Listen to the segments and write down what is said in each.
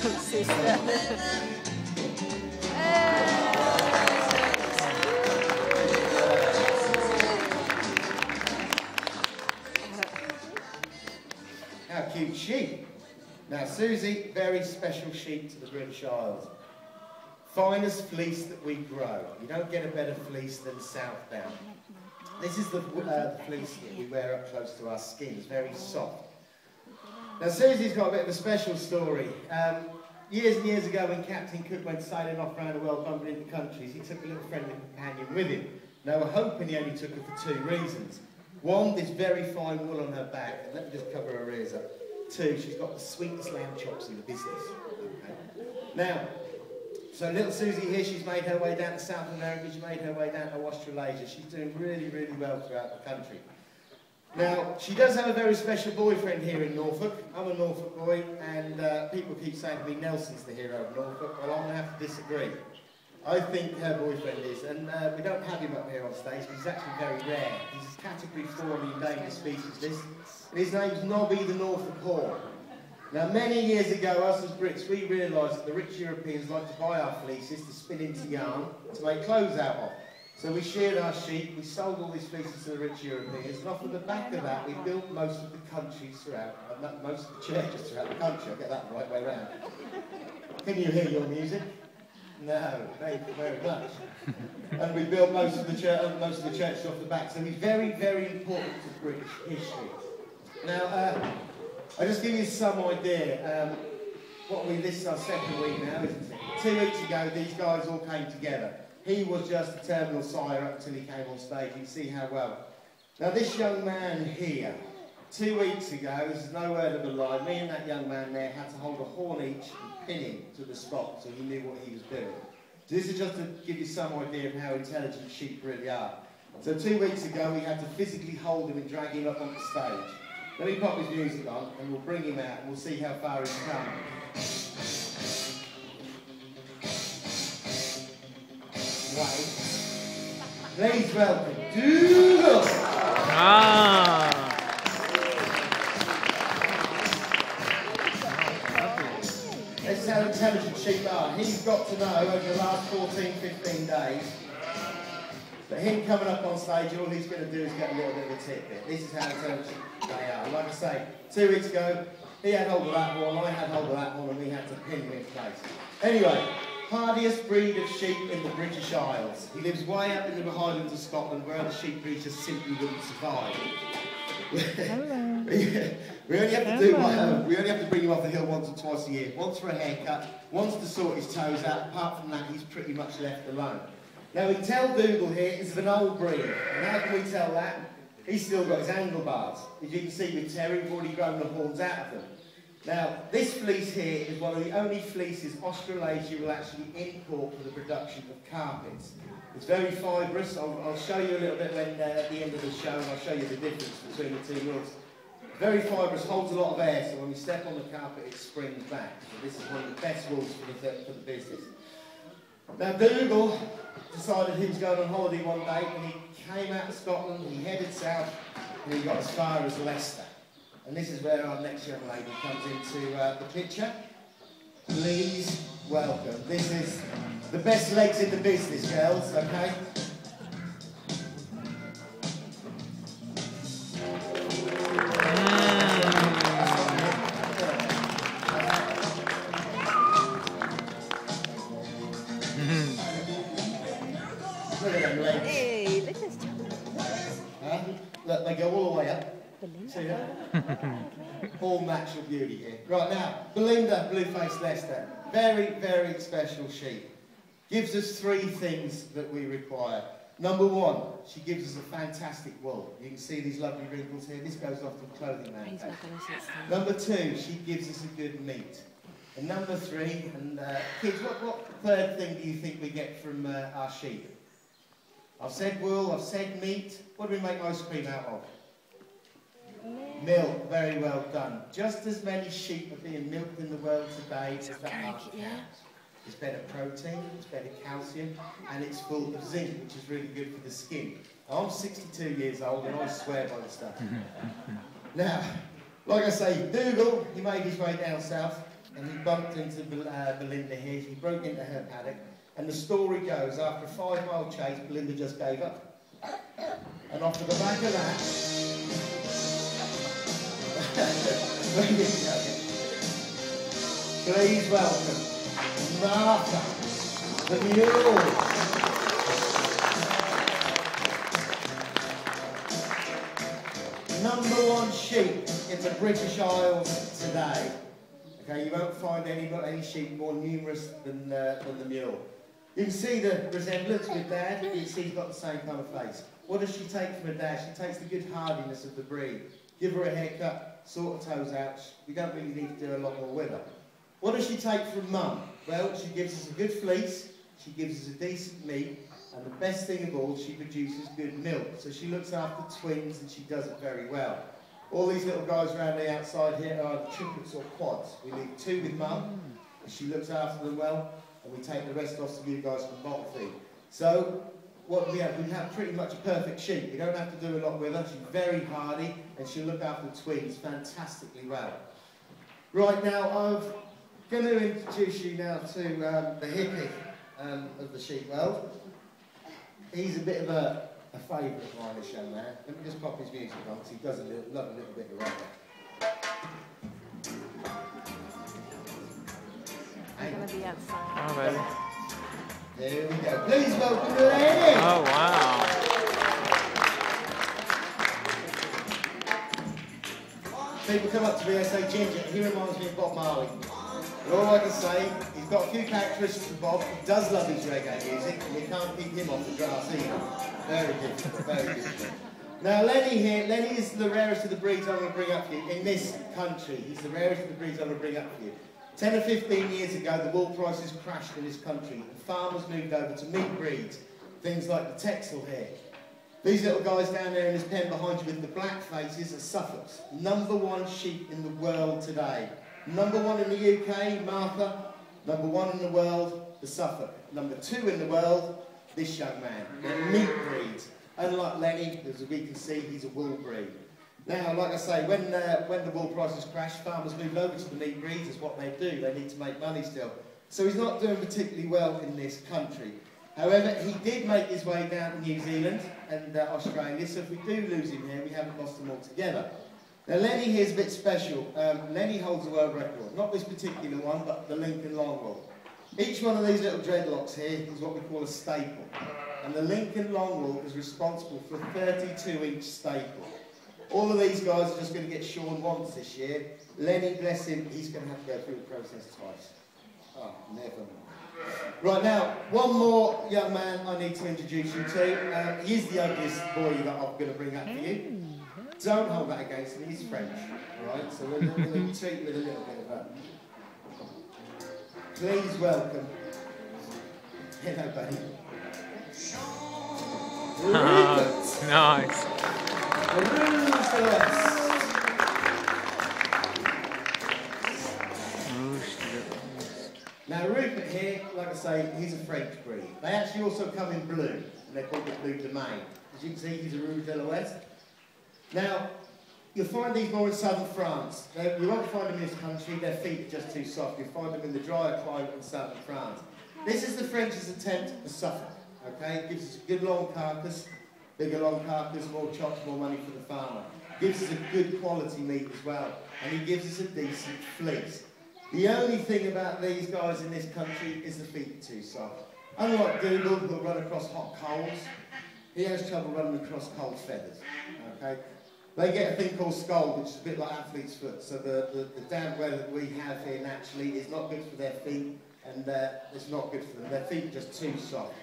How cute sheep. Now Susie, very special sheep to the British Isles. Finest fleece that we grow. You don't get a better fleece than southbound. This is the fleece that we wear up close to our skin. It's very soft. Now Susie's got a bit of a special story. Years and years ago when Captain Cook went sailing off around the world bumping into countries, he took a little friendly companion with him. Now we're hoping he only took her for two reasons. One, this very fine wool on her back. Let me just cover her ears up. Two, she's got the sweetest lamb chops in the business. Okay. Now, so little Susie here, she's made her way down to South America, she's made her way down to Australasia. She's doing really, really well throughout the country. Now, she does have a very special boyfriend here in Norfolk. I'm a Norfolk boy, and people keep saying to me, Nelson's the hero of Norfolk. Well, I'm going to have to disagree. I think her boyfriend is, and we don't have him up here on stage, but he's actually very rare. He's a category 4 on the endangered species list, and his name's Nobby the Norfolk Horn. Now, many years ago, us as Brits, we realised that the rich Europeans like to buy our fleeces to spin into yarn to make clothes out of. So we sheared our sheep, we sold all these fleeces to the rich Europeans, and off of the back of that, we built most of the countries throughout, most of the churches throughout the country. I'll get that the right way round. Can you hear your music? No, thank you very much. And we built most of the churches off the back, so he's very, very important to British history. Now, I'll just give you some idea. This is our second week now, isn't it? 2 weeks ago, these guys all came together. He was just a terminal sire up until he came on stage. You can see how well. Now, this young man here, 2 weeks ago, this is no word of a lie, me and that young man there had to hold a horn each and pin him to the spot so he knew what he was doing. This is just to give you some idea of how intelligent sheep really are. So 2 weeks ago, we had to physically hold him and drag him up on the stage. Let me pop his music on and we'll bring him out and we'll see how far he's come. Wait. Please welcome Dougal. This is how intelligent sheep are. He's got to know over the last 14, 15 days that him coming up on stage, all he's going to do is get a little bit of a tidbit. This is how intelligent they are. Like I say, 2 weeks ago, he had hold of that horn, I had hold of that horn, and we had to pin him in place. Anyway, hardiest breed of sheep in the British Isles. He lives way up in the Highlands of Scotland where other sheep breeds just simply wouldn't survive. we only have to bring him off the hill once or twice a year. Once for a haircut, once to sort his toes out. Apart from that, he's pretty much left alone. Now we tell Dougal here is of an old breed. And how can we tell that? He's still got his handlebars. As you can see with Terry, we've already grown the horns out of them. Now, this fleece here is one of the only fleeces Australasia will actually import for the production of carpets. It's very fibrous. I'll show you a little bit when, at the end of the show, and I'll show you the difference between the two wools. Very fibrous, holds a lot of air, so when we step on the carpet, it springs back. So this is one of the best wools for the business. Now, Dougal decided he was going on holiday one day, and he came out of Scotland, he headed south, and he got as far as Leicester. And this is where our next young lady comes into the picture. Please welcome. This is the best legs in the business, girls, okay? Look at them legs. Hey, look at this. Look, they go all the way up. See that? All natural beauty here. Right now, Belinda, Blue-Faced Leicester. Very, very special sheep. Gives us 3 things that we require. Number 1, she gives us a fantastic wool. You can see these lovely wrinkles here. This goes off to clothing manufacturer. Number 2, she gives us a good meat. And number 3, and kids, what third thing do you think we get from our sheep? I've said wool, I've said meat. What do we make ice cream out of? Milk, very well done. Just as many sheep are being milked in the world today as there are cows. It's better protein, it's better calcium, and it's full of zinc, which is really good for the skin. I'm 62 years old and I swear by the stuff. Now, like I say, Dougal, he made his way down south. and he bumped into Belinda here. He broke into her paddock, and the story goes, after a 5-mile chase, Belinda just gave up. And off to the back of that, please welcome Martha, the mule. #1 sheep in the British Isles today. Okay, you won't find any sheep more numerous than the mule. You can see the resemblance with Dad. You can see he's got the same kind of face. What does she take from her dad? She takes the good hardiness of the breed. Give her a haircut, sort her toes out. We don't really need to do a lot more with her. What does she take from Mum? Well, she gives us a good fleece, she gives us a decent meat, and the best thing of all, she produces good milk. So she looks after twins and she does it very well. All these little guys around the outside here are triplets or quads. We leave 2 with Mum, and she looks after them well, and we take the rest off to you guys for bottle feed. So, what we have pretty much a perfect sheep. We don't have to do a lot with her. She's very hardy, and she'll look after the twins fantastically well. Right now, I'm going to introduce you now to the hippie of the sheep world. He's a bit of a favourite of mine, this young man. Let me just pop his music on, because he does love a little bit of rock. I'm going to be outside. Oh, baby. There we go. Please welcome Lenny. Oh, wow. People come up to me and say, Ginger, he reminds me of Bob Marley. And all I can say, he's got a few characteristics of Bob. He does love his reggae music, and you can't keep him off the grass either. Very different, very different. Now, Lenny here, Lenny is the rarest of the breeds I'm going to bring up for you in this country. He's the rarest of the breeds I'm going to bring up for you. 10 or 15 years ago, the wool prices crashed in this country, and farmers moved over to meat breeds, things like the Texel here. These little guys down there in this pen behind you with the black faces are Suffolks. #1 sheep in the world today. #1 in the UK, Martha. #1 in the world, the Suffolk. #2 in the world, this young man. They're meat breeds. Unlike Lenny, as we can see, he's a wool breed. Now, like I say, when the wool prices crashed, farmers moved over to the meat breeds. Is what they do. They need to make money still. So he's not doing particularly well in this country. However, he did make his way down to New Zealand and Australia, so if we do lose him here, we haven't lost him altogether. Now, Lenny here is a bit special. Lenny holds the world record. Not this particular one, but the Lincoln Long Wool. Each one of these little dreadlocks here is what we call a staple. And the Lincoln Long Wool is responsible for a 32-inch staple. All of these guys are just going to get shorn once this year. Lenny, bless him, he's going to have to go through the process twice. Oh, never mind. Right now, one more young man I need to introduce you to. He is the ugliest boy that I'm going to bring up for you. Don't hold that against me, he's French. Alright, so we're going to treat him with a little bit of that. Please welcome. Hello, buddy. Rupert. Nice. Rupert. Now Rupert here, like I say, he's a French breed. They actually also come in blue, and they're called the Blue Domain. As you can see, he's a Rouge de l'Ouest. Now, you'll find these more in southern France. You won't find them in this country, their feet are just too soft. You'll find them in the drier climate in southern France. This is the French's attempt at Suffolk, okay? It gives us a good long carcass, bigger long carcass, more chops, more money for the farmer. Gives us a good quality meat as well, and he gives us a decent fleece. The only thing about these guys in this country is the feet are too soft. Unlike Google, who'll run across hot coals, he has trouble running across cold feathers, okay? They get a thing called scald, which is a bit like athlete's foot. So the damp weather that we have here naturally is not good for their feet, and it's not good for them. Their feet are just too soft.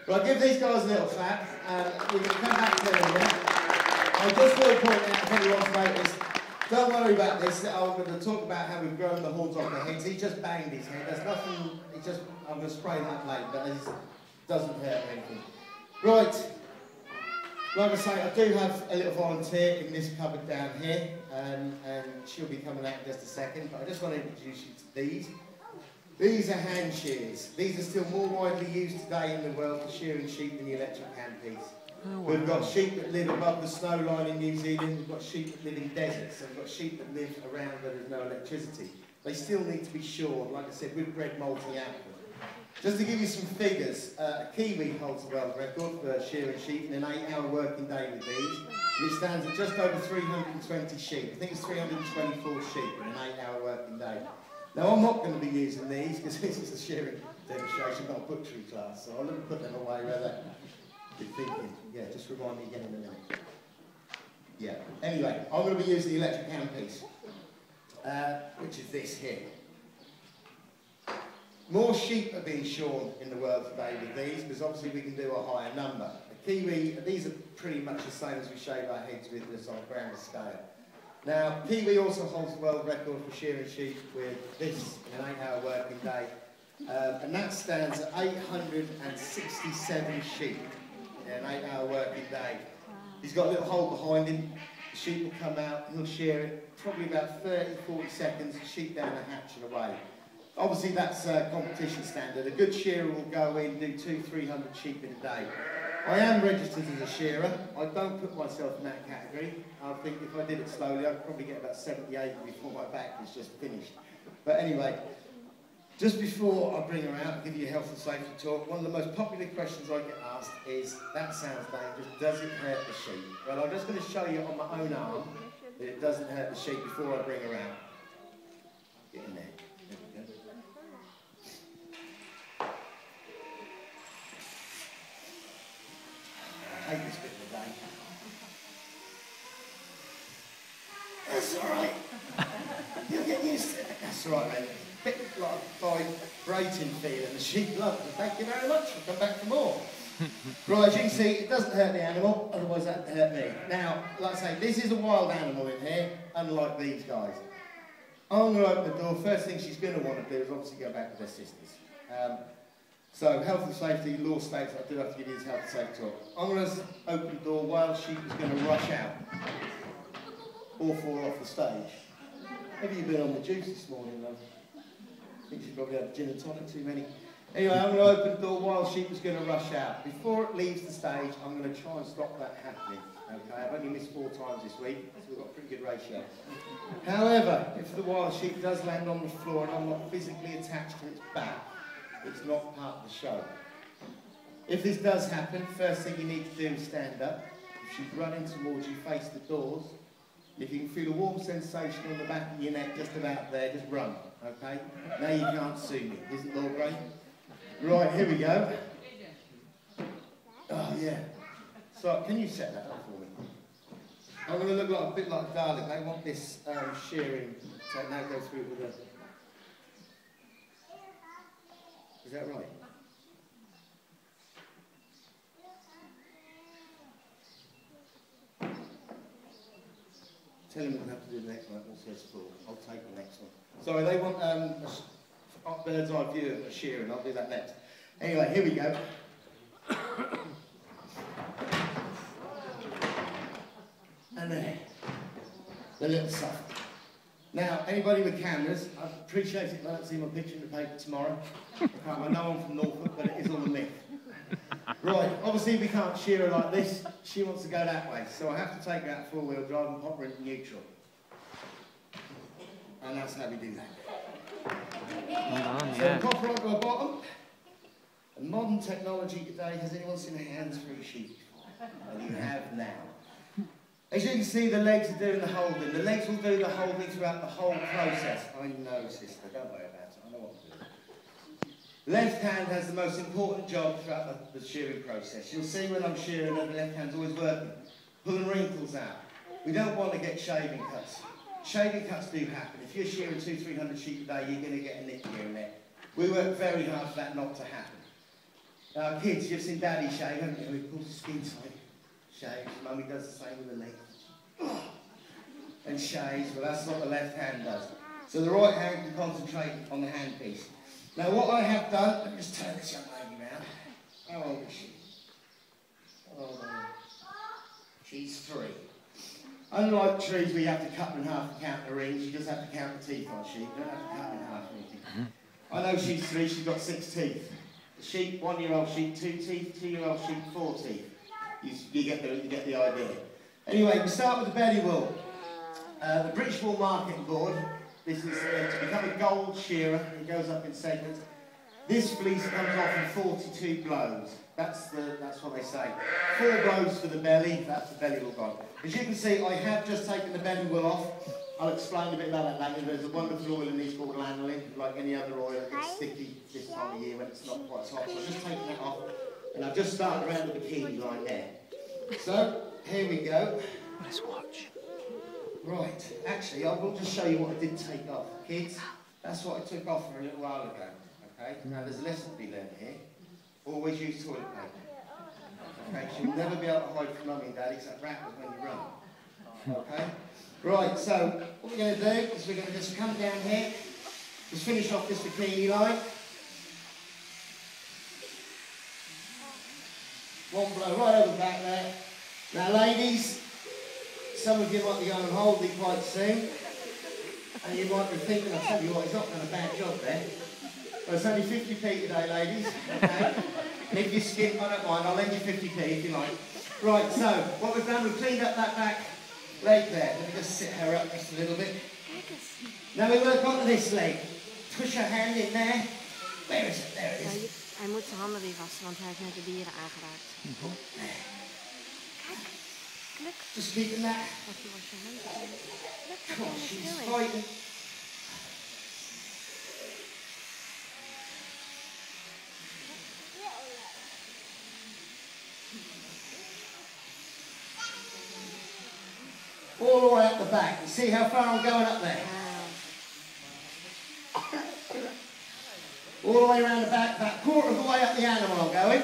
But I'll give these guys a little flap, and we're going to come back to them in a minute. I just want to point out, if anyone's noticed, don't worry about this. I'm going to talk about how we've grown the horns off their heads. He just banged his head. There's nothing, I'm going to spray that later, but it doesn't hurt anything. Right. Like I say, I do have a little volunteer in this cupboard down here, and she'll be coming out in just a second, but I just want to introduce you to these. These are hand shears. These are still more widely used today in the world for shearing sheep than the electric handpiece. Oh, wow. We've got sheep that live above the snow line in New Zealand, we've got sheep that live in deserts, and we've got sheep that live around where there's no electricity. they still need to be shorn, like I said, with bred molting output. Just to give you some figures, a Kiwi holds the world record for shearing sheep in an 8-hour working day with these. And it stands at just over 320 sheep. I think it's 324 sheep in an 8-hour working day. Now, I'm not going to be using these because this is a shearing demonstration, not a butchery class, so I'll let me put them away where they're thinking. Yeah, just remind me again in a minute. Yeah. Anyway, I'm going to be using the electric handpiece, which is this here. More sheep are being shorn in the world today with these, because obviously we can do a higher number. The Kiwi, these are pretty much the same as we shave our heads with this on a grander scale. Now, Kiwi also holds the world record for shearing sheep with this in an 8-hour working day, and that stands at 867 sheep in an 8-hour working day. He's got a little hole behind him, the sheep will come out, he'll shear it, probably about 30-40 seconds, sheep down the hatch and away. Obviously that's competition standard. A good shearer will go in, do 200-300 sheep in a day. I am registered as a shearer. I don't put myself in that category. I think if I did it slowly, I'd probably get about 78 before my back was just finished. But anyway, just before I bring her out and give you a health and safety talk, one of the most popular questions I get asked is, that sounds dangerous, does it hurt the sheep? Well, I'm just going to show you on my own arm that it doesn't hurt the sheep before I bring her out. Get in there. I hate this bit of the day. That's alright. You'll get used to it. That's alright, mate. Bit like vibrating feeling. The sheep love it. Thank you very much. We'll come back for more. Right, as you can see, it doesn't hurt the animal, otherwise that would hurt me. Now, like I say, this is a wild animal in here, unlike these guys. I'm going to open the door. First thing she's going to want to do is obviously go back with her sisters. So, health and safety, law states I do have to give you this health and safety talk. I'm going to open the door while sheep is going to rush out or fall off the stage. Maybe you've been on the juice this morning, love. I think she's probably had gin and tonic too many. Anyway, I'm going to open the door while sheep is going to rush out. Before it leaves the stage, I'm going to try and stop that happening. Okay, I've only missed 4 times this week, so we've got a pretty good ratio. However, if the wild sheep does land on the floor and I'm not physically attached to its back, it's not part of the show. If this does happen, first thing you need to do is stand up. If she's running towards you, face the doors. If you can feel a warm sensation on the back of your neck just about there, just run, okay? Now you can't sue me, isn't Lord great? Right, here we go. Oh, yeah. So, can you set that up for me? I'm going to look like a bit like Dalek. They want this shearing, so now go through with a... Is that right? Tell him we'll have to do the next one. We'll say full. I'll take the next one. Sorry, they want a bird's eye view of a shearing. I'll do that next. Anyway, here we go. And there. The little soft. Now, anybody with cameras, I appreciate it if I don't see my picture in the paper tomorrow. I know I'm from Norfolk, but it is on the myth. Right, obviously we can't shear her like this. She wants to go that way, so I have to take her out 4-wheel drive and pop her into neutral. And that's how we do that. So pop her onto her bottom. And modern technology today, has anyone seen a hands-free sheep before? Well, you have now. As you can see, the legs are doing the holding. The legs will do the holding throughout the whole process. I know, sister, don't worry about it. I know what to do. Left hand has the most important job throughout the shearing process. You'll see when I'm shearing that the left hand's always working. Pulling wrinkles out. We don't want to get shaving cuts. Shaving cuts do happen. If you're shearing 200-300 sheep a day, you're going to get a nick here and there. We work very hard for that not to happen. Now, kids, you've seen Daddy shave, haven't you? He pulls the skin tight. Shaves. Mummy does the same with the leg. And shaves. Well, that's what the left hand does. So the right hand can concentrate on the handpiece. Now, what I have done, let me just turn this young lady round. How old is she? She's 3. Unlike trees where you have to cut them in half to count the rings, you just have to count the teeth on sheep. You don't have to cut them in half or anything. I know she's 3, she's got 6 teeth. The sheep, 1-year-old sheep, 2 teeth, 2-year-old sheep, 4 teeth. You get the idea. Anyway, we start with the belly wool. The British Wool Marketing Board This is to become a gold shearer. It goes up in segments. This fleece comes off in 42 blows. That's what they say. 4 blows for the belly. That's the belly wool gone. As you can see, I have just taken the belly wool off. I'll explain a bit about that later. There's a wonderful oil in these called lanolin, like any other oil. It gets sticky this time of year when it's not quite hot. So I've just taken that off, and I've just started around the bikini line there. So here we go. Let's watch. Right, actually, I will just show you what I did take off. Kids, that's what I took off for a little while ago. Okay, now there's a lesson to be learned here. Always use toilet paper. Okay, you'll never be able to hide from mummy and daddy except rattles when you run. Okay? Right, so what we're going to do is we're going to just come down here, just finish off this bikini line. One blow right over the back there. Now ladies, some of you might be going on holiday quite soon, and you might be thinking, I'll tell you what, he's not done a bad job there. Well, it's only 50p today, ladies, okay? And if you skip, I don't mind, I'll lend you 50p if you like. Right, so, what we've done, we've cleaned up that back leg there. Let me just sit her up just a little bit. Now we work on this leg. Push her hand in there. Where is it? There it is. Hij moet zijn handen weer vasten, want hij heeft net de dieren aangeraakt. Kijk, klik. Just keeping that. Wat je was je hand. Come on, she's fighting. All the way up the back. You see how far I'm going up there? All the way around the back, about quarter of the way up the animal I'm going.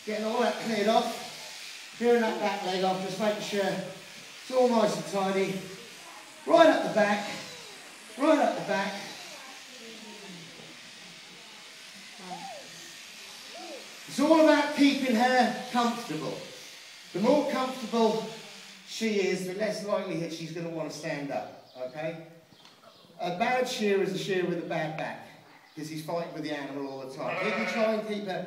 Getting all that cleared off. Clearing that back leg off, just making sure it's all nice and tidy. Right up the back. Right up the back. It's all about keeping her comfortable. The more comfortable she is, the less likelihood she's going to want to stand up, okay? A bad shearer is a shearer with a bad back, because he's fighting with the animal all the time. If you try and keep her,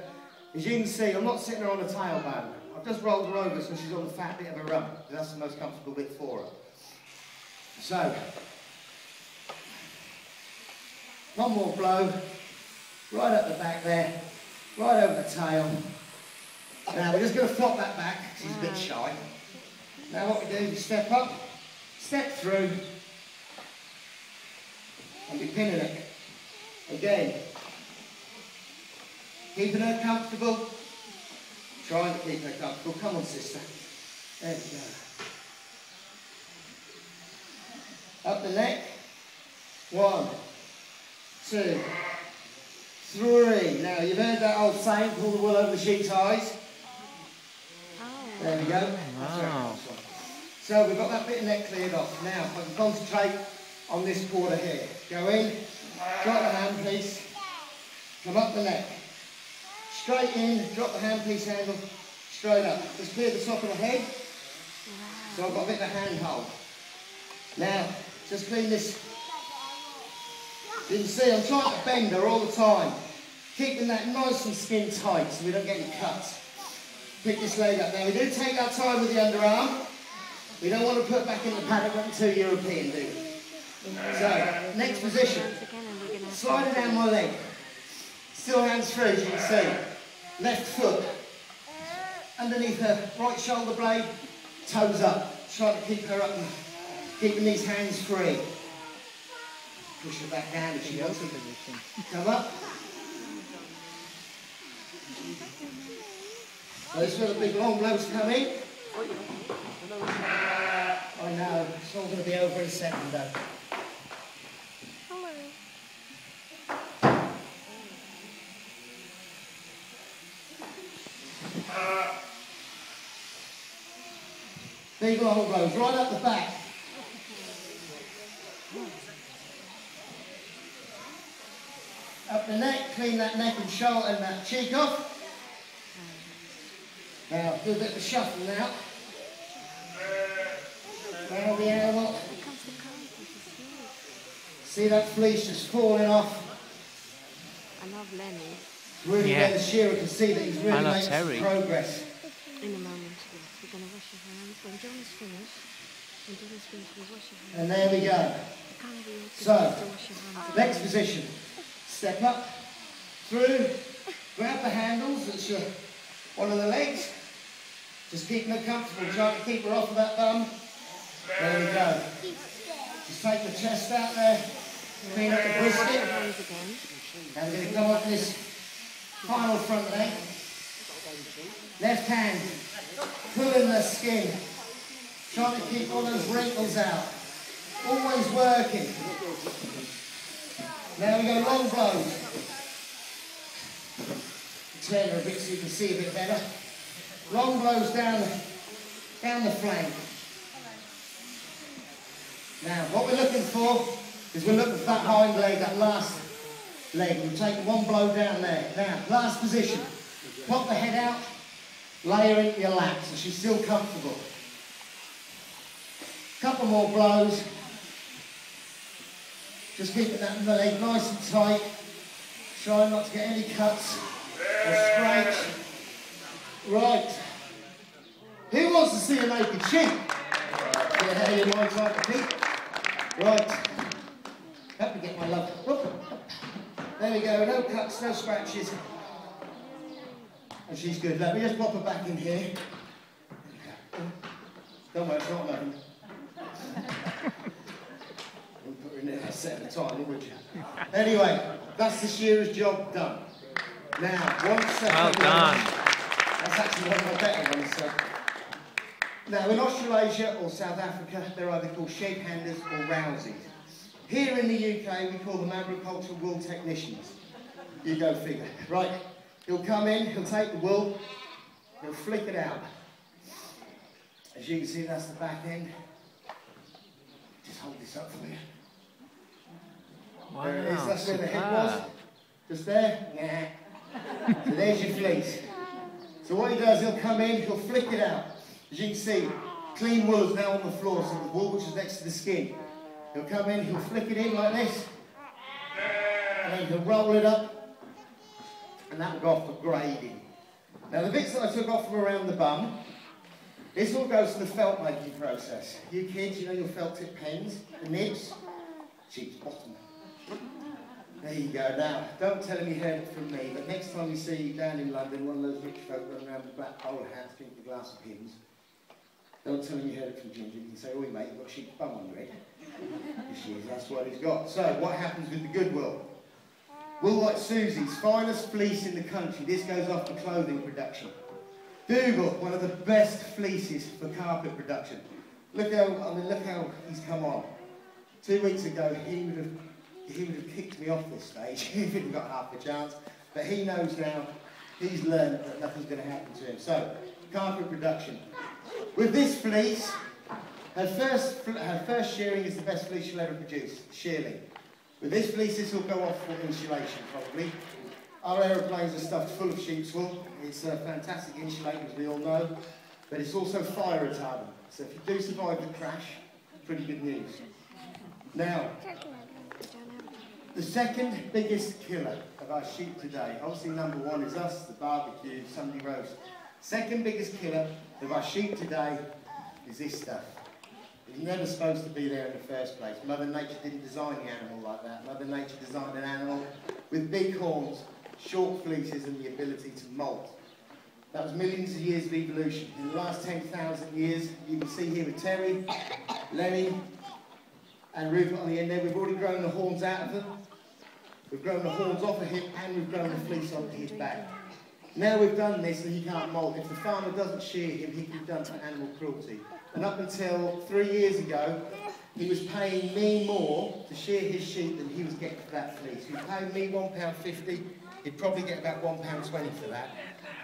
as you can see, I'm not sitting her on a tailbone. I've just rolled her over so she's on the fat bit of a rump, because that's the most comfortable bit for her. So, one more blow, right up the back there, right over the tail. Now we're just going to flop that back, she's a bit shy. Now what we do is we step up, step through, and be pinning it. Again, keeping her comfortable, trying to keep her comfortable. Come on, sister. There we go. Up the neck. 1, 2, 3. Now, you've heard that old saying, pull the wool over the sheep's eyes. There we go. Wow. So we've got that bit of neck cleared off. Now, I can concentrate on this quarter here. Go in, drop the handpiece, come up the neck. Straight in, drop the handpiece handle, straight up. Just clear the top of the head. So I've got a bit of a handhold. Now, just clean this. You can see I'm trying to bend her all the time. Keeping that nice and skin tight so we don't get any cuts. Pick this leg up. Now we do take our time with the underarm. We don't want to put back in the paddock until European, do we? So, next position. Sliding down my leg. Still hands free, as you can see. Left foot. Underneath her right shoulder blade. Toes up. Trying to keep her up and keeping these hands free. Push her back down if she wants to. Come up. So this is where the big long blows come in. I know, it's all going to be over in a second though. Hello. Big long blows, right up the back. Up the neck, clean that neck and shoulder and that cheek off. Now, do a bit of a shuffle now. Round the animal. See that fleece just falling off? I love Lenny. Really where the shearer can see that he's really making some progress. In a moment, yes. We're going to wash your hands. When John is finished, we'll wash your hands. And there we go. Can't be So, next position. Step up, through, grab the handles, that's your, one of the legs. Just keeping her comfortable, trying to keep her off of that bum. There we go. Just take the chest out there, clean up the brisket. Now we're going to come up this final front leg. Left hand, pulling the skin, trying to keep all those wrinkles out. Always working. Now we go long blows. Turn her a bit so you can see a bit better. Long blows down the flank. Now what we're looking for is we're looking for that hind leg, that last leg. We'll take one blow down there. Now, last position. Pop the head out, lay her into your lap so she's still comfortable. Couple more blows. Just keeping that leg nice and tight. Try not to get any cuts or scratch. Right. Who wants to see a naked sheep? Get ahead of your mind like a pig. Right. Help me get my love. There we go. No cuts, no scratches. And she's good. Let me just pop her back in here. Don't worry, it's not nothing. Wouldn't put her in there a set at a time, would you? Anyway, that's the shearer's job done. Now, well done. That's actually one of my better ones. So. Now, in Australasia or South Africa, they're either called sheep handers or rousies. Here in the UK, we call them agricultural wool technicians. You go figure. Right, he'll come in, he'll take the wool, he'll flick it out. As you can see, that's the back end. Just hold this up for me. Wow, there it is, that's where the head was. Just there, nah. So there's your fleece. So what he does, he'll come in, he'll flick it out. As you can see, clean wool is now on the floor, so the wool which is next to the skin. He'll come in, he'll flick it in like this, and then he'll roll it up, and that will go off for grading. Now the bits that I took off from around the bum, this all goes to the felt making process. You kids, you know your felt tip pens, the nibs, sheep's bottom. There you go. Now, don't tell him you heard it from me, but next time we see you down in London, one of those rich folk running around with black bowler hats, drinking a glass of Pimm's, don't tell him you heard it from Ginger. You can say, oi mate, you've got a sheep's bum on your head. That's what he's got. So, what happens with the good wool? Wool like Susie's, finest fleece in the country. This goes off for clothing production. Dougal, one of the best fleeces for carpet production. Look how he's come on. 2 weeks ago, he would have kicked me off this stage. He didn't got half a chance. But he knows now, he's learned that nothing's going to happen to him. So, carpet production. With this fleece, her first shearing is the best fleece she'll ever produce, shearling. With this fleece, this will go off for insulation, probably. Our aeroplanes are stuffed full of sheep's wool. It's a fantastic insulator, as we all know, but it's also fire retardant. So if you do survive the crash, pretty good news. Now, the second biggest killer of our sheep today, obviously number one is us, the barbecue, Sunday roast. Second biggest killer of our sheep today is this stuff. It's never supposed to be there in the first place. Mother Nature didn't design the animal like that. Mother Nature designed an animal with big horns, short fleeces and the ability to molt. That was millions of years of evolution. In the last 10,000 years, you can see here with Terry, Lenny and Rupert on the end there, we've already grown the horns out of them. We've grown the horns off of him and we've grown the fleece onto his back. Now we've done this and he can't molt. If the farmer doesn't shear him, he can be done for animal cruelty. And up until 3 years ago, he was paying me more to shear his sheep than he was getting for that fleece. He was paying me £1.50, he'd probably get about £1.20 for that.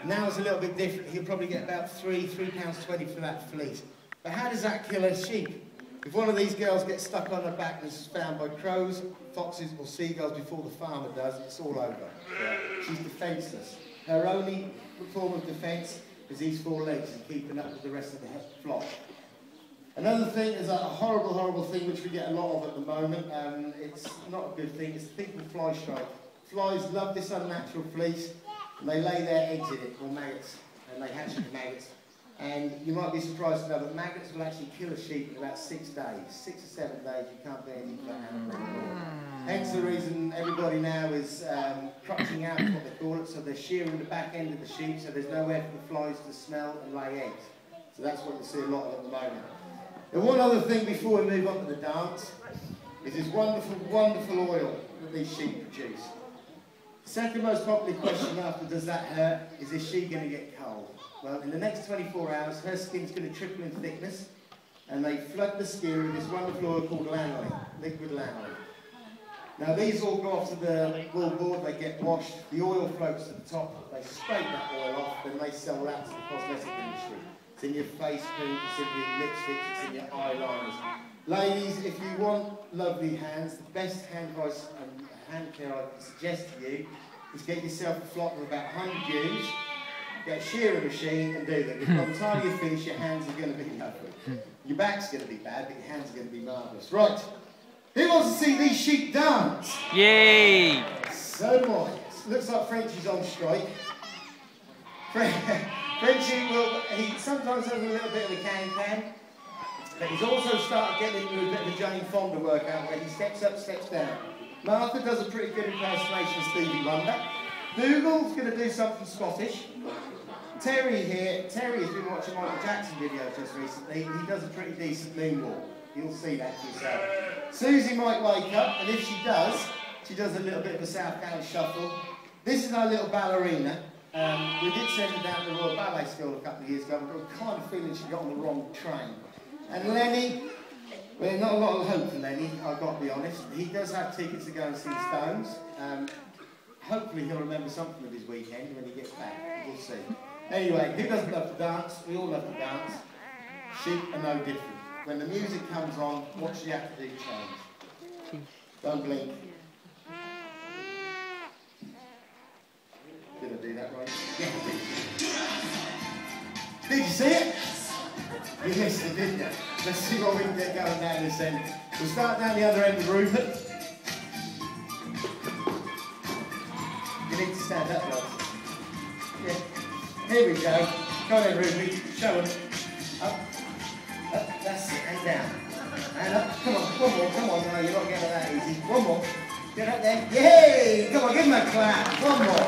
Now it's a little bit different, he'll probably get about £3.20 for that fleece. But how does that kill a sheep? If one of these girls gets stuck on her back and is found by crows, foxes or seagulls before the farmer does, it's all over. She's defenceless. Her only form of defence is these 4 legs and keeping up with the rest of the flock. Another thing is a horrible, horrible thing which we get a lot of at the moment. It's not a good thing. It's the thing called fly strike. Flies love this unnatural fleece and they lay their eggs in it, or maggots, and they hatch the maggots. And you might be surprised to know that maggots will actually kill a sheep in about 6 days. 6 or 7 days, you can't bear anything for animal anymore. Hence the reason everybody now is crutching out, what they call it, so they're shearing the back end of the sheep so there's nowhere for the flies to smell and lay eggs. So that's what you see a lot of at the moment. And one other thing before we move on to the dance is this wonderful, wonderful oil that these sheep produce. The second most popular question after does that hurt is she going to get cold? Well, in the next 24 hours, her skin's going to triple in thickness, and they flood the skin with this wonderful oil called lanolin, liquid lanolin. Now, these all go off to the wool board, they get washed, the oil floats to the top, they scrape that oil off, then they sell that to the cosmetic industry. It's in your face cream, it's in your lipsticks, it's in your eyeliners. Ladies, if you want lovely hands, the best hand care I can suggest to you is get yourself a flock of about 100 ewes, get a shearing machine and do them. Because by the time you finish, your hands are going to be lovely. Your back's going to be bad, but your hands are going to be marvellous. Right, who wants to see these sheep dance? Yay! So do I. Looks like Frenchie's on strike. Frenchie he sometimes has a little bit of a can-can, but he's also started getting into a bit of a Jane Fonda workout where he steps up, steps down. Martha does a pretty good impersonation of Stevie Wonder. Dougal's going to do something Scottish. Terry here, Terry has been watching Michael Jackson videos just recently. He does a pretty decent moonwalk. You'll see that for yourself. Susie might wake up, and if she does a little bit of a South County shuffle. This is our little ballerina. We did send her down to the Royal Ballet School a couple of years ago, but I'm kind of feeling she got on the wrong train. And Lenny, well, not a lot of hope for Lenny, I've got to be honest. He does have tickets to go and see Stones. Hopefully he'll remember something of his weekend when he gets back. We'll see. Anyway, who doesn't love to dance? We all love to dance. Sheep are no different. When the music comes on, what do you have to do? Change. Don't blink. Did I do that right? Yeah, did you see it? You missed it, didn't you? Let's see what we can get going down this end. We'll start down the other end of Rupert. You need to stand up, guys. Yeah. Here we go. Come on then, Ruby. Show them. Up. Up. That's it. And down. And up. Come on. One more. Come on. No, you're not getting that easy. One more. Get up there. Yay! Come on, give him a clap. One more.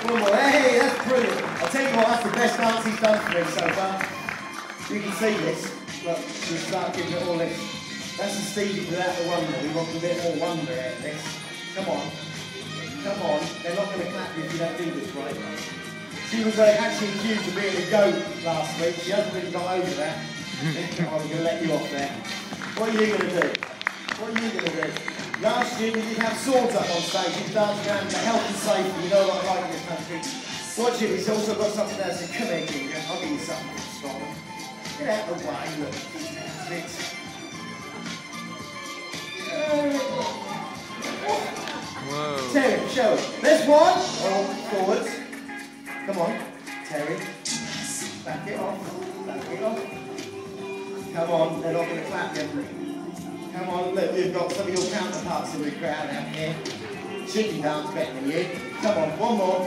One more. Hey, that's brilliant. I'll tell you what, that's the best dance he's done for me so far. You can see this. Look, we'll start giving it all this. That's the Stevie without the wonder. We want a bit more wonder out of this. Come on. Come on. They're not going to clap you if you don't do this right. She was actually accused of being a goat last week. She hasn't really got over that. I'm going to let you off there. What are you going to do? What are you going to do? Last year we did have swords up on stage. We danced around for health and safety. You know what I like in this country. Watch it. He's also got something else. So come here, Ginger. I'll give you something from Scotland. Get out of the way. Look. Whoa. Terry, show it. There's one. Oh, forwards. Come on, Terry. Back it off. Back it off. Come on, they're not going to clap you. Come on, look, you've got some of your counterparts in the crowd out here. Chicken dance better than you. Come on, one more.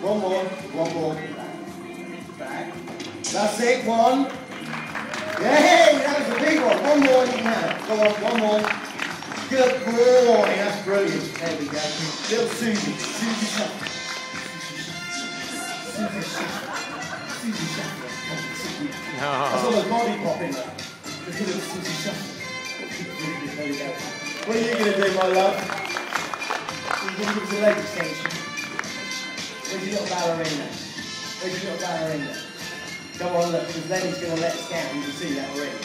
One more. One more. Back. That's it, one. Yay, that was a big one. One more you can have. Go on, one more. Good boy, that's brilliant. There we go. Little Susie. Susie Shuffle. Susie Shuffle. Susie Shuffle. That's all the body popping up. Look at little Susie Shuffle. There we go. What are you going to do, my love? You're going to give us a leg extension. Where's your little ballerina? Where's your little ballerina? Go on, look, because Lenny's going to let us down. You can see that already.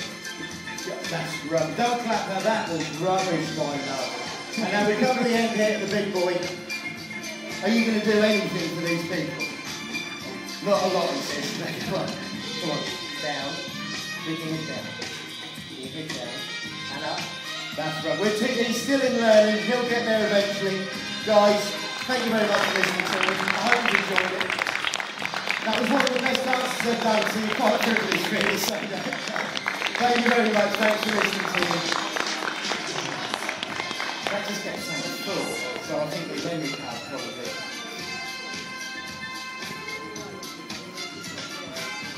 That's rubbish. Don't clap now, that was rubbish, my love. And now we come to the end here, the big boy. Are you going to do anything for these people? Not a lot, he says. Come on. Come on. Down. Bring it down. Bring it down. And up. That's right. He's still in learning. He'll get there eventually. Guys, thank you very much for listening to me. I hope you enjoyed it. That was one of the best dances I've done, so you're quite privileged, really. So, thank you very much. Thanks for listening to me. That just gets so much full, so I think the memory card probably.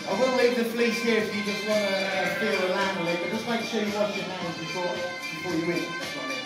I will leave leave the fleece here if you just want to feel the lamb a little, but just make sure you wash your hands before you eat.